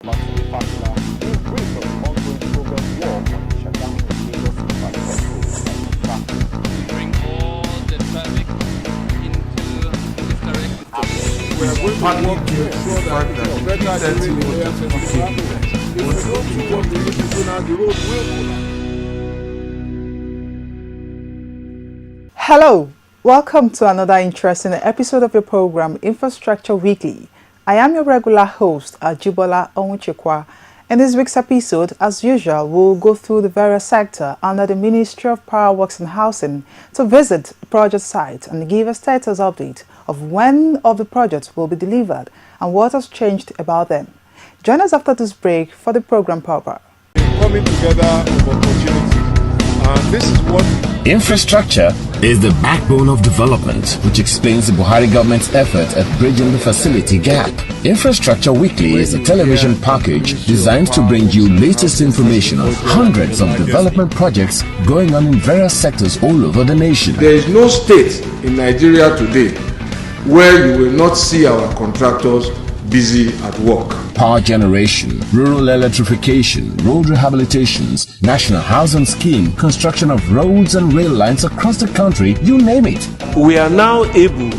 Maxwell Fashola in brief of ongoing progress work on the Shagamu Lagos Ibadan We bring all the traffic into this direction. We are going to work to ensure that better during the day after the traffic. If we don't do what we need to do now, the road will collapse. Hello, welcome to another interesting episode of your program Infrastructure Weekly. I am your regular host, Ajibola Onwuchekwa. In this week's episode, as usual, we'll go through the various sectors under the Ministry of Power Works and Housing to visit project sites and give a status update of when of the projects will be delivered and what has changed about them. Join us after this break for the program proper. Coming together of opportunities, and this is what Infrastructure is the backbone of development, which explains the Buhari government's effort at bridging the facility gap. Infrastructure Weekly is a television package designed to bring you latest information on hundreds of development projects going on in various sectors all over the nation. there is no state in Nigeria today where you will not see our contractors busy at work. Power generation, rural electrification, road rehabilitations, national housing scheme, construction of roads and rail lines across the country, you name it. We are now able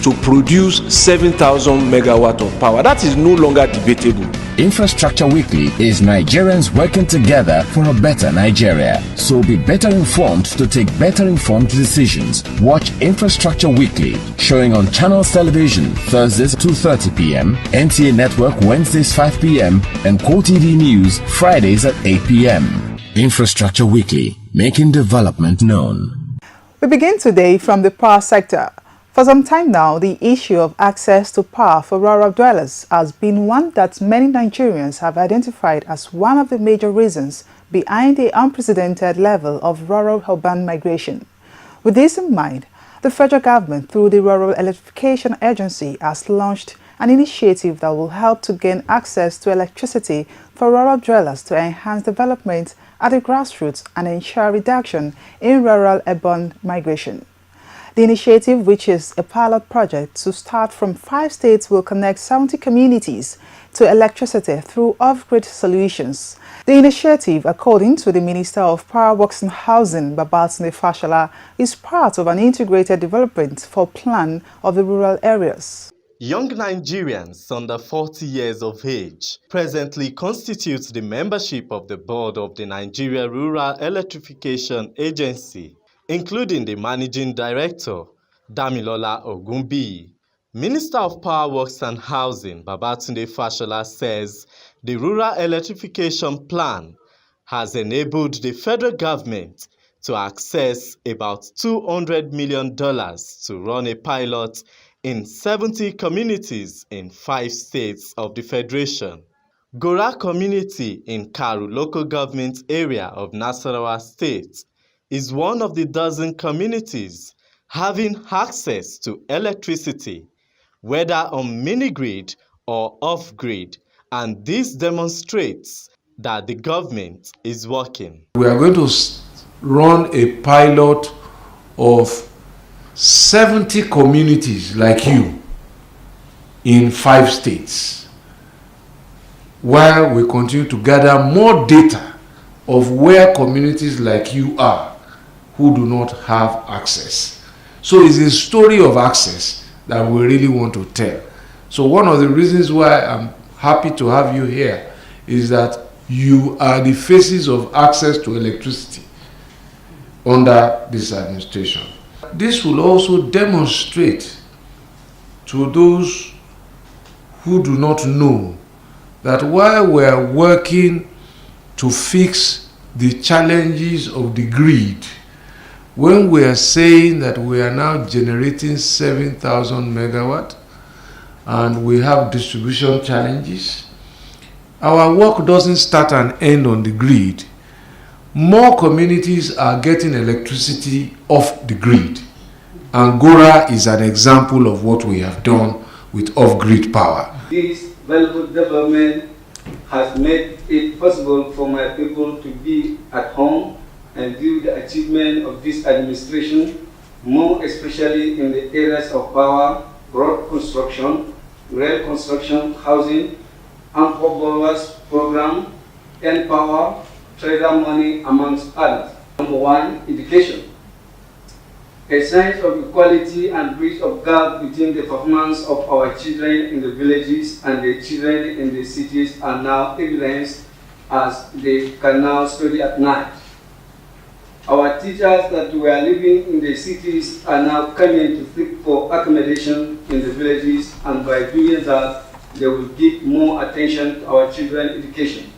to produce 7,000 megawatt of power. That is no longer debatable. Infrastructure Weekly is Nigerians working together for a better Nigeria. So be better informed to take better informed decisions. Watch Infrastructure Weekly, showing on Channels Television Thursdays 2:30 p.m., NTA Network Wednesdays 5 p.m., and QTV News Fridays at 8 p.m. Infrastructure Weekly, making development known. We begin today from the power sector. For some time now, the issue of access to power for rural dwellers has been one that many Nigerians have identified as one of the major reasons behind the unprecedented level of rural-urban migration. With this in mind, the federal government, through the Rural Electrification Agency, has launched an initiative that will help to gain access to electricity for rural dwellers to enhance development at the grassroots and ensure reduction in rural-urban migration. The initiative, which is a pilot project to start from 5 states, will connect 70 communities to electricity through off-grid solutions. The initiative, according to the Minister of Power Works and Housing, Babatunde Fashola, is part of an integrated development for plan of the rural areas. Young Nigerians under 40 years of age presently constitute the membership of the board of the Nigeria Rural Electrification Agency, including the Managing Director, Damilola Ogunbiyi. Minister of Power Works and Housing, Babatunde Fashola, says the Rural Electrification Plan has enabled the federal government to access about $200 million to run a pilot in 70 communities in 5 states of the Federation. Gora community in Karu local government area of Nasarawa State is one of the dozen communities having access to electricity, whether on mini-grid or off-grid, and this demonstrates that the government is working. We are going to run a pilot of 70 communities like you in 5 states, while we continue to gather more data of where communities like you are who do not have access. So it's a story of access that we really want to tell. So one of the reasons why I'm happy to have you here is that you are the faces of access to electricity under this administration. This will also demonstrate to those who do not know that while we are working to fix the challenges of the grid, when we are saying that we are now generating 7,000 megawatt and we have distribution challenges, our work doesn't start and end on the grid. More communities are getting electricity off the grid, and Gora is an example of what we have done with off-grid power. This valuable development has made it possible for my people to be at home and view the achievement of this administration, more especially in the areas of power, road construction, rail construction, housing, Ample Borrowers Program, Empower, Trader Money, amongst others. Number 1, education. A sense of equality and bridge of gap between the performance of our children in the villages and the children in the cities are now evidenced as they can now study at night. Our teachers that were living in the cities are now coming to seek for accommodation in the villages, and by doing that, they will give more attention to our children's education.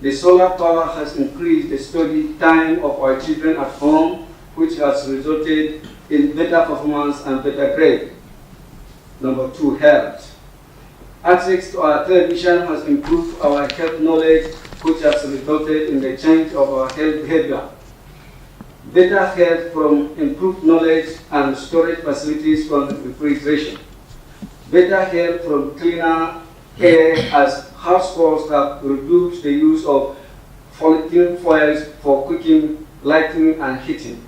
The solar power has increased the study time of our children at home, which has resulted in better performance and better grade. Number 2, health. Access to our television has improved our health knowledge, which has resulted in the change of our health behavior. Better health from improved knowledge and storage facilities from refrigeration. Better health from cleaner air, as households have reduced the use of fossil fuels for cooking, lighting, and heating.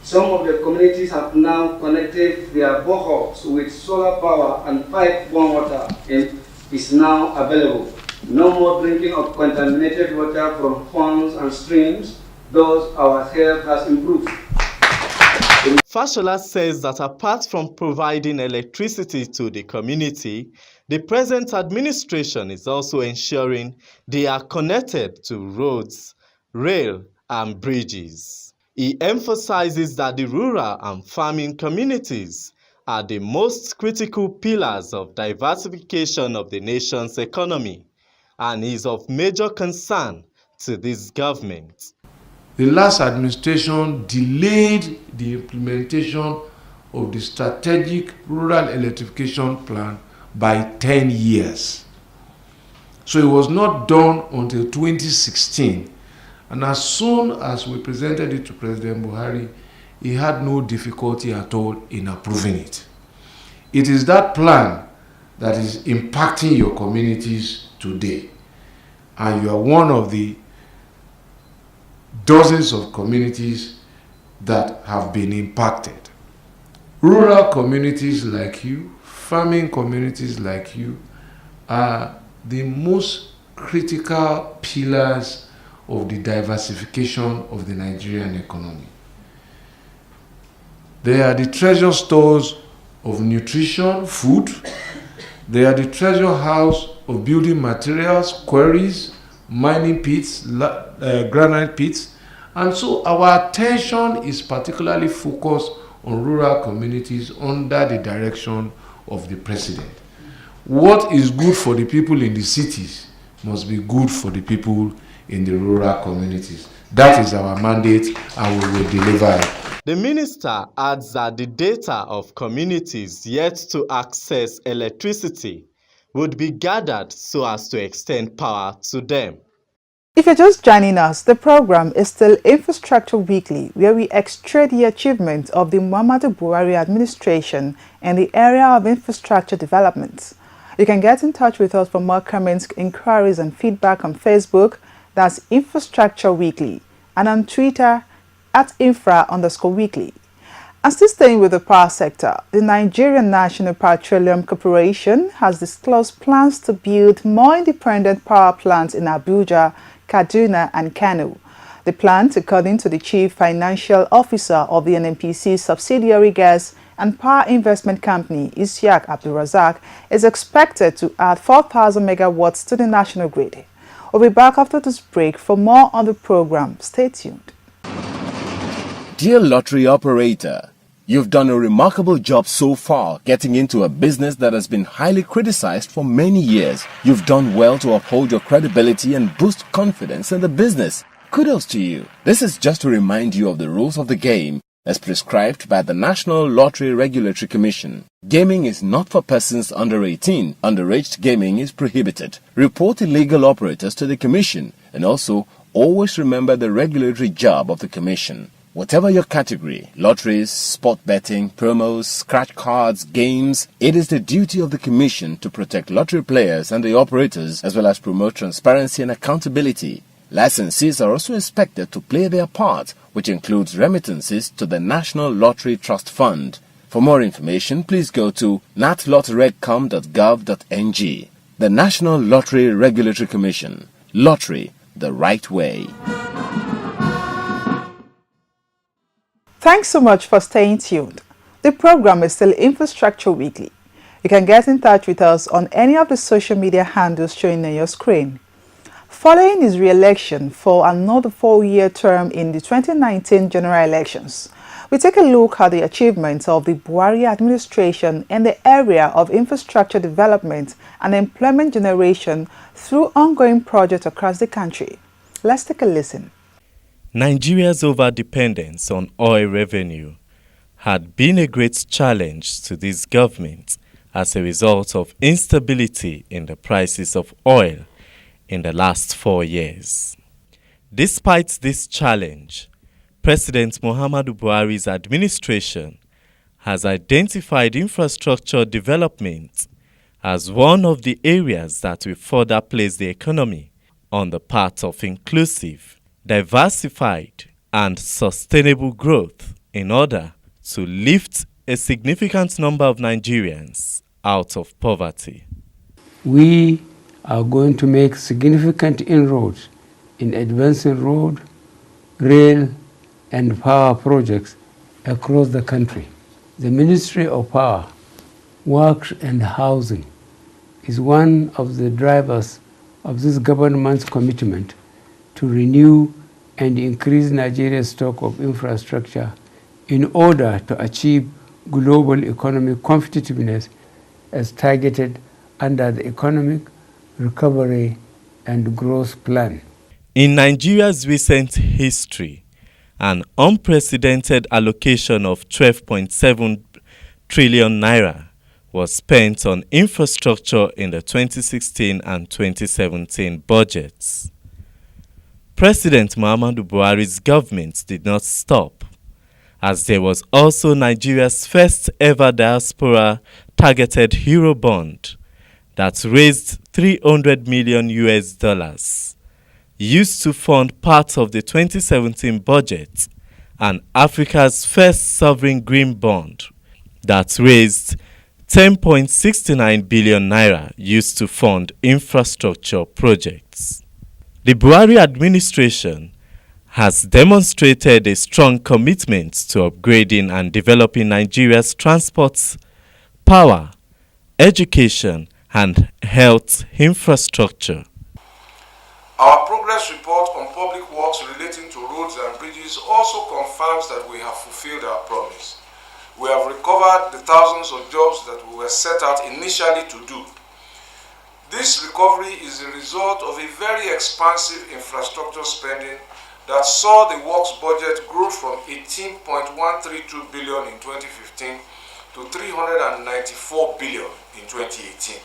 Some of the communities have now connected their boreholes with solar power, and pipe-borne water is now available. No more drinking of contaminated water from ponds and streams. Thus, our health has improved. Fashola says that apart from providing electricity to the community, the present administration is also ensuring they are connected to roads, rail, and bridges. He emphasizes that the rural and farming communities are the most critical pillars of diversification of the nation's economy and is of major concern to this government. The last administration delayed the implementation of the strategic rural electrification plan by 10 years. So it was not done until 2016. And as soon as we presented it to President Buhari, he had no difficulty at all in approving it. It is that plan that is impacting your communities today. And you are one of the dozens of communities that have been impacted. Rural communities like you, farming communities like you, are the most critical pillars of the diversification of the Nigerian economy. They are the treasure stores of nutrition, food. They are the treasure house of building materials, quarries, mining pits, granite pits. And so our attention is particularly focused on rural communities under the direction of the president. What is good for the people in the cities must be good for the people in the rural communities. That is our mandate, and we will deliver it. The minister adds that the data of communities yet to access electricity would be gathered so as to extend power to them. If you're just joining us, the program is still Infrastructure Weekly, where we extract the achievements of the Muhammadu Buhari administration in the area of infrastructure development. You can get in touch with us for more comments, inquiries, and feedback on Facebook. That's Infrastructure Weekly, and on Twitter @infra_weekly. And still staying with the power sector, the Nigerian National Petroleum Corporation has disclosed plans to build more independent power plants in Abuja, Kaduna, and Kano. The plant, according to the Chief Financial Officer of the NNPC subsidiary Gas and Power Investment Company, Isiaq Abdulrazak, is expected to add 4,000 megawatts to the national grid. We'll be back after this break for more on the program. Stay tuned. Dear lottery operator, you've done a remarkable job so far getting into a business that has been highly criticized for many years. You've done well to uphold your credibility and boost confidence in the business. Kudos to you. This is just to remind you of the rules of the game as prescribed by the National Lottery Regulatory Commission. Gaming is not for persons under 18. Underage gaming is prohibited. Report illegal operators to the Commission, and also always remember the regulatory job of the Commission. Whatever your category, lotteries, sport betting, promos, scratch cards, games, it is the duty of the Commission to protect lottery players and the operators, as well as promote transparency and accountability. Licensees are also expected to play their part, which includes remittances to the National Lottery Trust Fund. For more information, please go to natlotteregcom.gov.ng. The National Lottery Regulatory Commission. Lottery the right way. Thanks so much for staying tuned. The program is still Infrastructure Weekly. You can get in touch with us on any of the social media handles showing on your screen. Following his re-election for another 4-year term in the 2019 general elections, we take a look at the achievements of the Buhari administration in the area of infrastructure development and employment generation through ongoing projects across the country. Let's take a listen. Nigeria's overdependence on oil revenue had been a great challenge to this government as a result of instability in the prices of oil in the last 4 years. Despite this challenge, President Muhammadu Buhari's administration has identified infrastructure development as one of the areas that will further place the economy on the path of inclusive, diversified, and sustainable growth in order to lift a significant number of Nigerians out of poverty. We are going to make significant inroads in advancing road, rail, and power projects across the country. The Ministry of Power, Works and Housing is one of the drivers of this government's commitment to renew and increase Nigeria's stock of infrastructure in order to achieve global economic competitiveness as targeted under the Economic Recovery and Growth Plan. In Nigeria's recent history, an unprecedented allocation of 12.7 trillion naira was spent on infrastructure in the 2016 and 2017 budgets. President Muhammadu Buhari's government did not stop, as there was also Nigeria's first ever diaspora targeted Eurobond that raised $300 million used to fund part of the 2017 budget, and Africa's first sovereign green bond that raised 10.69 billion naira used to fund infrastructure projects. The Buhari administration has demonstrated a strong commitment to upgrading and developing Nigeria's transport, power, education, and health infrastructure. Our progress report on public works relating to roads and bridges also confirms that we have fulfilled our promise. We have recovered the thousands of jobs that we were set out initially to do. This recovery is a result of a very expansive infrastructure spending that saw the works budget grow from 18.132 billion in 2015 to 394 billion in 2018.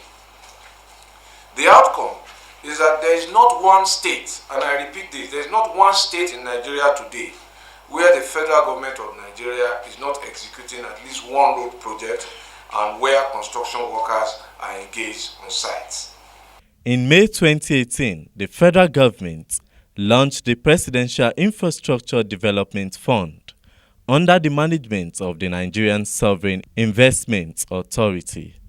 The outcome is that there is not one state, and I repeat this, there is not one state in Nigeria today where the federal government of Nigeria is not executing at least one road project and where construction workers are engaged on sites. In May 2018, the federal government launched the Presidential Infrastructure Development Fund under the management of the Nigerian Sovereign Investment Authority.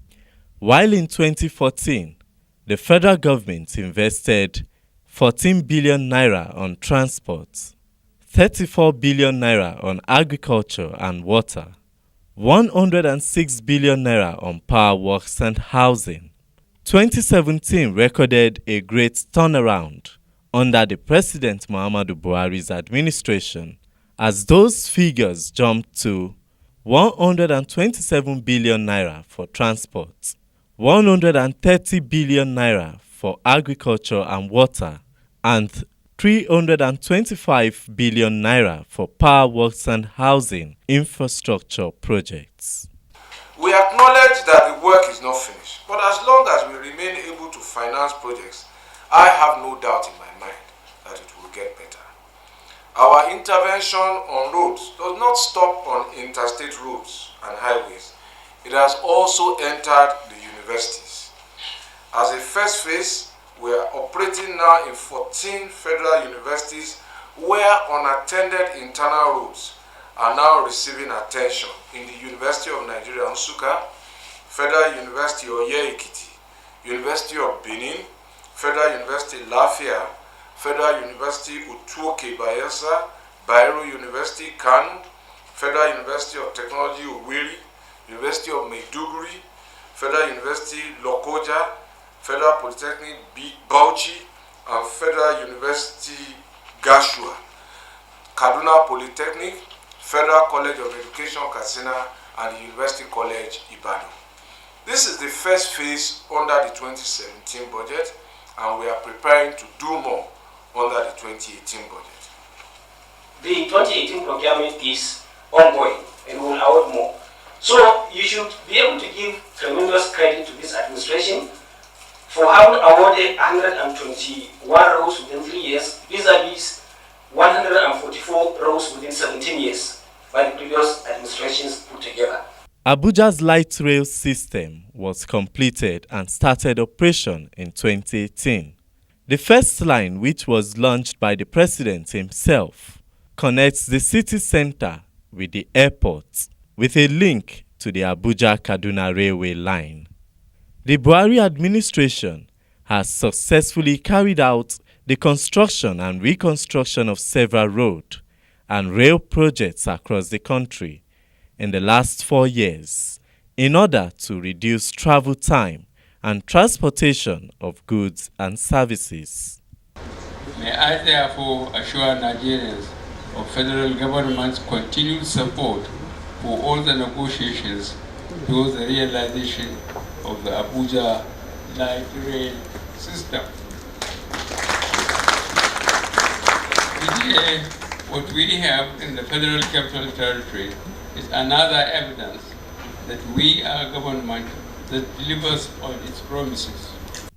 While in 2014, the federal government invested 14 billion naira on transport, 34 billion naira on agriculture and water, 106 billion naira on power works and housing. 2017 recorded a great turnaround under the President Muhammadu Buhari's administration, as those figures jumped to 127 billion naira for transport, 130 billion naira for agriculture and water, and 325 billion naira for power works and housing infrastructure projects. We acknowledge that the work is not finished, but as long as we remain able to finance projects, I have no doubt in my mind that it will get better. Our intervention on roads does not stop on interstate roads and highways. It has also entered the universities. As a first phase, we are operating now in 14 federal universities where unattended internal roads are now receiving attention in the University of Nigeria, Nsukka, Federal University of Oye-Ekiti, University of Benin, Federal University Lafia, Federal University Utuoke Bayelsa, Bayero University Kano, Federal University of Technology Owerri, University of Maiduguri, Federal University Lokoja, Federal Polytechnic Bauchi, and Federal University Gashua, Kaduna Polytechnic, Federal College of Education Katsina, and the University College Ibadan. This is the first phase under the 2017 budget, and we are preparing to do more under the 2018 budget. The 2018 procurement is ongoing and will award more. So you should be able to give tremendous credit to this administration for having awarded 121 roads within 3 years, vis-a-vis 144 roads within 17 years by the previous administrations put together. Abuja's light rail system was completed and started operation in 2018. The first line, which was launched by the president himself, connects the city center with the airport with a link to the Abuja-Kaduna railway line. The Buhari administration has successfully carried out the construction and reconstruction of several road and rail projects across the country in the last 4 years in order to reduce travel time and transportation of goods and services. May I therefore assure Nigerians of federal government's continued support for all the negotiations towards the realization of the Abuja light rail system. Today, what we have in the Federal Capital Territory is another evidence that we are a government that delivers on its promises.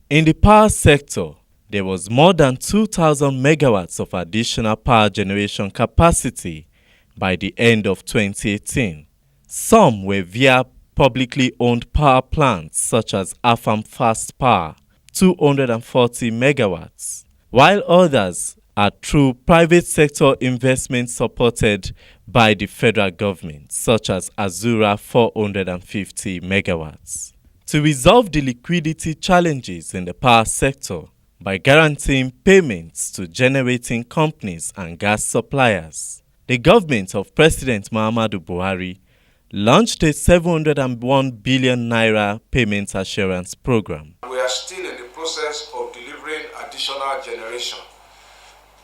In the power sector, there was more than 2,000 megawatts of additional power generation capacity by the end of 2018. Some were via publicly owned power plants such as Afam Fast Power, 240 megawatts, while others are through private sector investments supported by the federal government, such as Azura 450 megawatts. To resolve the liquidity challenges in the power sector by guaranteeing payments to generating companies and gas suppliers, the government of President Muhammadu Buhari launched a 701 billion naira payment assurance program. We are still in the process of delivering additional generation.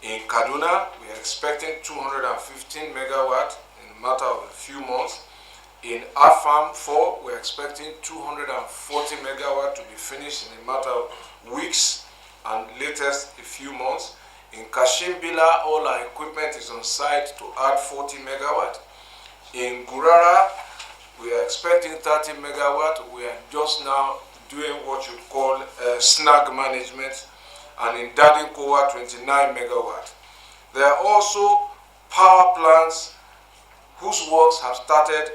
In Kaduna, we are expecting 215 megawatt in a matter of a few months. In Afam 4, we are expecting 240 megawatt to be finished in a matter of weeks and latest a few months. In Kashimbila, all our equipment is on site to add 40 megawatt. In Gurara, we are expecting 30 megawatt. We are just now doing what you call snag management. And in Dadinkowa, 29 megawatt. There are also power plants whose works have started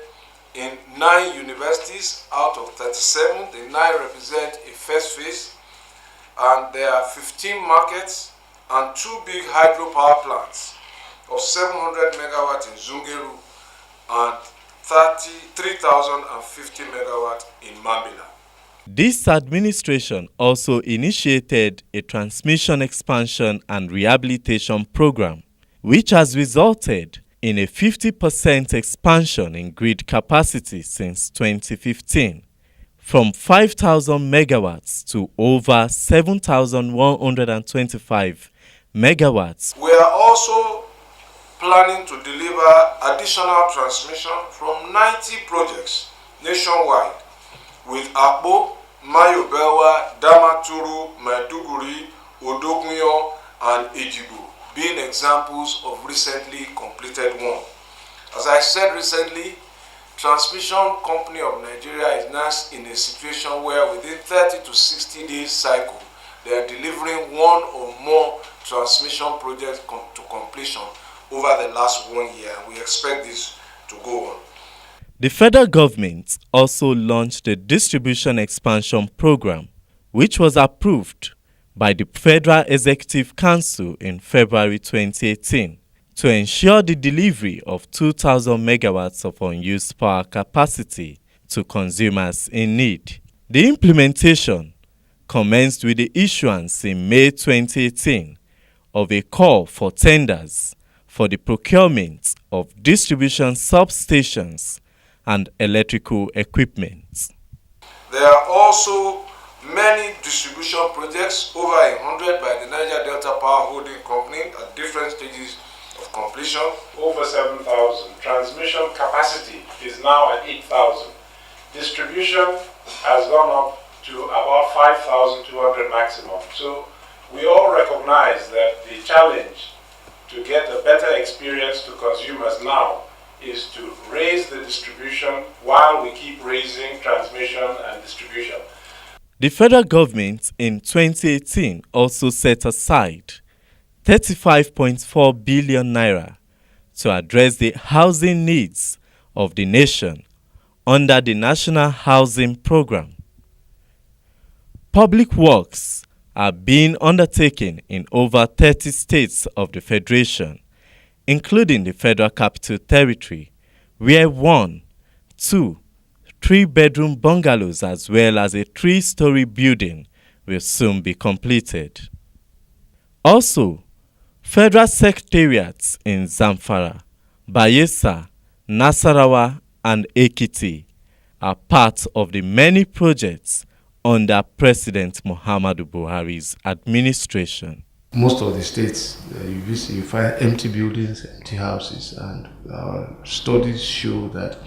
in 9 universities out of 37. The 9 represent a first phase. And there are 15 markets and 2 big hydropower plants of 700 megawatt in Zungeru and 3,050 megawatt in Mambila. This administration also initiated a transmission expansion and rehabilitation program, which has resulted in a 50% expansion in grid capacity since 2015, from 5,000 megawatts to over 7,125 megawatts. We are also planning to deliver additional transmission from 90 projects nationwide, with Akbo, Mayobelwa, Damaturu, Maiduguri, Odogunyo, and Ejibo being examples of recently completed one. As I said recently, Transmission Company of Nigeria is now in a situation where within 30 to 60 days cycle, they are delivering one or more transmission projects to completion over the last 1 year. We expect this to go on. The federal government also launched the Distribution Expansion Program, which was approved by the Federal Executive Council in February 2018 to ensure the delivery of 2,000 megawatts of unused power capacity to consumers in need. The implementation commenced with the issuance in May 2018 of a call for tenders for the procurement of distribution substations and electrical equipment. There are also many distribution projects, over 100 by the Niger Delta Power Holding Company at different stages of completion. Over 7,000. Transmission capacity is now at 8,000. Distribution has gone up to about 5,200 maximum. So we all recognize that the challenge to get a better experience to consumers now is to raise the distribution while we keep raising transmission and distribution. The federal government in 2018 also set aside 35.4 billion naira to address the housing needs of the nation under the National Housing Program. Public works are being undertaken in over 30 states of the Federation, including the Federal Capital Territory, where 1, 2, 3-bedroom bungalows as well as a 3-story building will soon be completed. Also, federal secretariats in Zamfara, Bayelsa, Nasarawa, and Ekiti are part of the many projects under President Muhammadu Buhari's administration. Most of the states, you visit, you find empty buildings, empty houses, and studies show that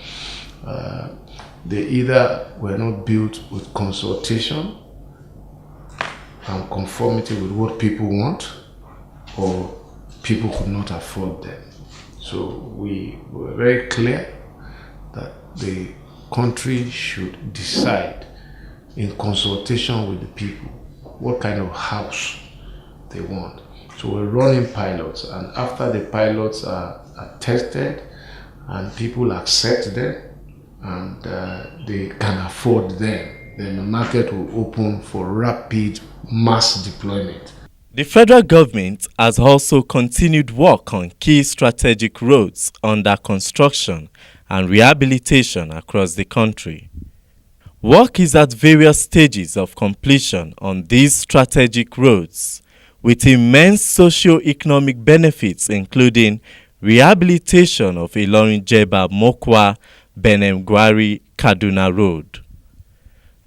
they either were not built with consultation and conformity with what people want, or people could not afford them. So we were very clear that the country should decide in consultation with the people what kind of house they want. So we're running pilots, and after the pilots are tested and people accept them and they can afford them, then the market will open for rapid mass deployment. The federal government has also continued work on key strategic roads under construction and rehabilitation across the country. Work is at various stages of completion on these strategic roads, with immense socio-economic benefits including rehabilitation of Ilorin-Jeba Mokwa Benin Gwari Kaduna Road,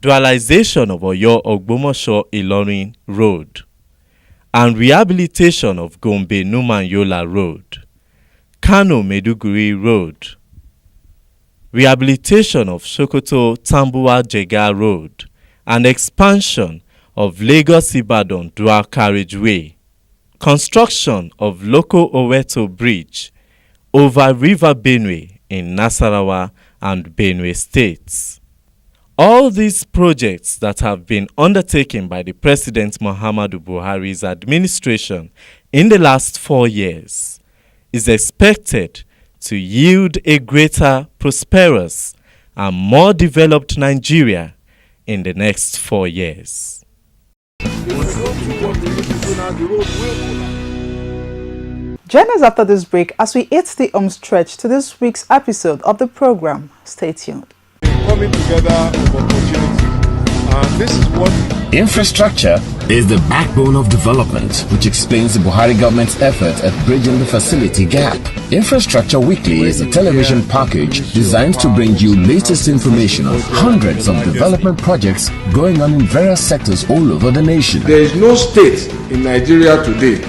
dualization of Oyo-Ogbomosho Ilorin Road, and rehabilitation of Gombe Numanyola Road, Kano Meduguri Road, rehabilitation of Sokoto Tambuwa Jega Road, and expansion of Lagos Ibadan Dual Carriageway, construction of Loko Oweto Bridge over River Benue in Nasarawa and Benue states. All these projects that have been undertaken by the President Muhammadu Buhari's administration in the last 4 years is expected to yield a greater, prosperous, and more developed Nigeria in the next 4 years. Join us after this break as we hit the home stretch to this week's episode of the program. Stay tuned. Coming together of opportunities, and this is what Infrastructure is the backbone of development, which explains the Buhari government's effort at bridging the facility gap. Infrastructure Weekly is a television package designed to bring you latest information on hundreds of development projects going on in various sectors all over the nation. There is no state in Nigeria today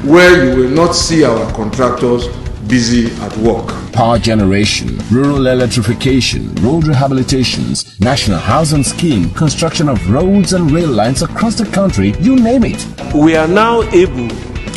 where you will not see our contractors busy at work. Power generation, rural electrification, road rehabilitations, national housing scheme, construction of roads and rail lines across the country, you name it. We are now able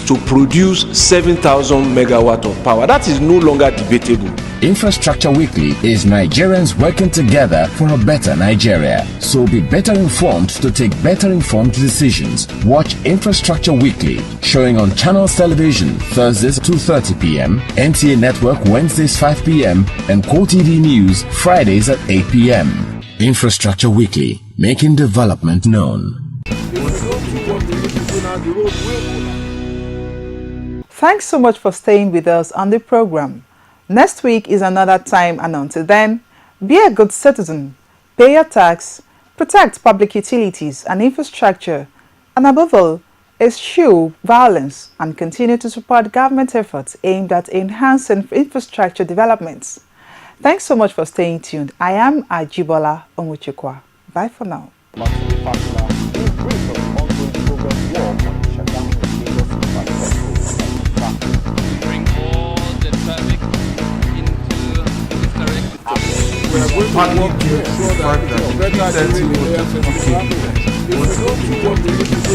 to produce 7,000 megawatt of power. That is no longer debatable. Infrastructure Weekly is Nigerians working together for a better Nigeria. So be better informed to take better informed decisions. Watch Infrastructure Weekly, showing on Channels Television Thursdays 2:30 p.m., NTA Network Wednesdays 5 p.m., and QTV News Fridays at 8 p.m. Infrastructure Weekly, making development known. Thanks so much for staying with us on the program. Next week is another time, and until then, be a good citizen, pay your tax, protect public utilities and infrastructure, and above all, eschew violence and continue to support government efforts aimed at enhancing infrastructure developments. Thanks so much for staying tuned. I am Ajibola Onwuchekwa. Bye for now. We are going partly due to the fact that the P30 was